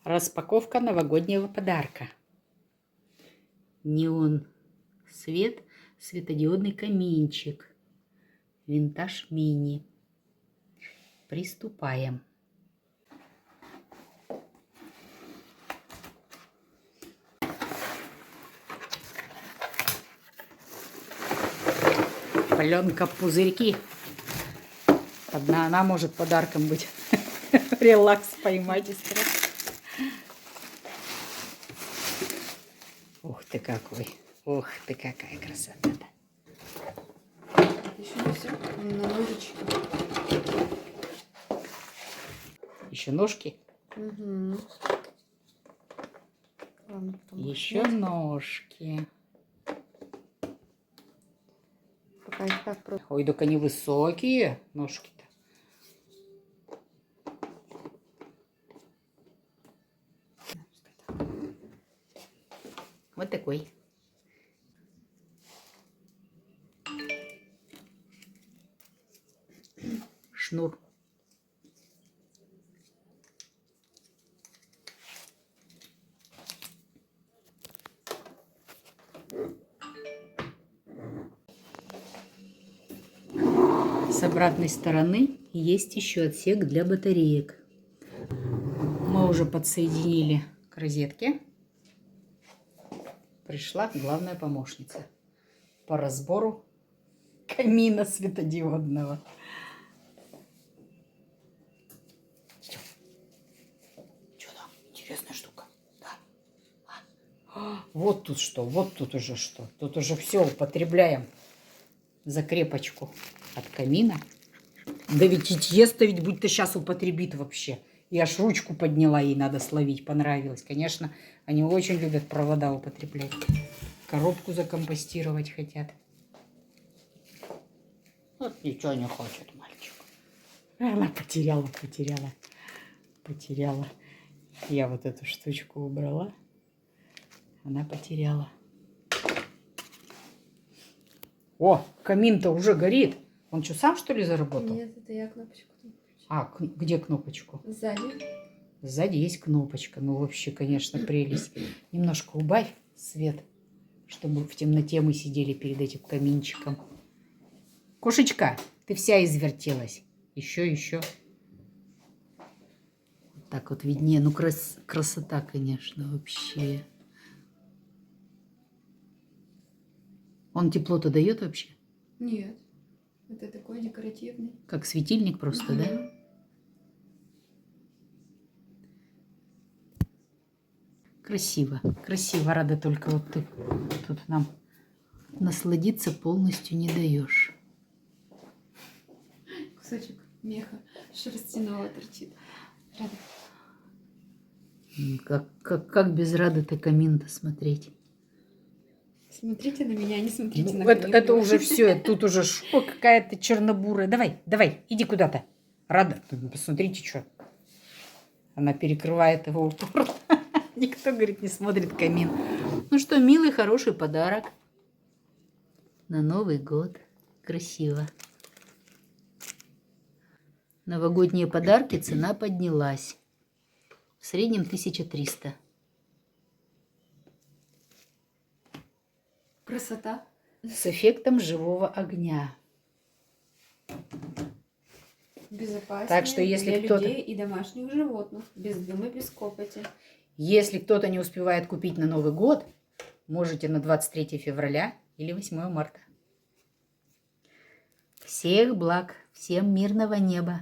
Распаковка новогоднего подарка. Неон свет, светодиодный каминчик. Винтаж мини. Приступаем. Пленка-пузырьки. Одна она может подарком быть. Релакс поймать и стресс. Ух ты какой. Ух ты какая красота-то. Еще не все. На ножички. Еще ножки. Угу. Еще ножки. Пока их так просто. Ой, так они высокие ножки-то. Вот такой. Шнур. С обратной стороны есть еще отсек для батареек. Мы уже подсоединили к розетке. Пришла главная помощница по разбору камина светодиодного. Что там? Интересная штука. Да. Вот тут что, вот тут уже что. Тут уже все употребляем. Закрепочку от камина. Да ведь и тесто ведь будь-то сейчас употребит вообще. Я аж ручку подняла, ей надо словить, понравилось. Конечно, они очень любят провода употреблять. Коробку закомпостировать хотят. Вот ничего не хочет мальчик. Она потеряла. Я вот эту штучку убрала. Она потеряла. О, камин-то уже горит. Он что, сам что ли заработал? Нет, это я кнопочку там включила. А, где кнопочку? Сзади. Сзади есть кнопочка. Ну, вообще, конечно, прелесть. Немножко убавь свет, чтобы в темноте мы сидели перед этим каминчиком. Кошечка, ты вся извертелась. Еще. Вот так вот виднее. Ну, красота, конечно, вообще. Он тепло-то дает вообще? Нет. Это такой декоративный. Как светильник просто, да? Красиво. Рада только вот ты тут нам насладиться полностью не даешь. Кусочек меха шерстяного торчит. Рада. Как без Рады-то камин-то смотреть? Смотрите на меня, не смотрите на камин. Это уже все. Тут уже шуба какая-то чернобурая. Давай, иди куда-то. Рада, посмотрите, что. Она перекрывает его упор. Никто, говорит, не смотрит камин. Ну что, милый, хороший подарок. На Новый год. Красиво. Новогодние подарки, цена поднялась. В среднем 1300. Красота. С эффектом живого огня. Безопаснее Так что если для кто-то... людей и домашних животных. Без дыма, без копоти. Если кто-то не успевает купить на Новый год, можете на 23 февраля или 8 марта. Всех благ, всем мирного неба.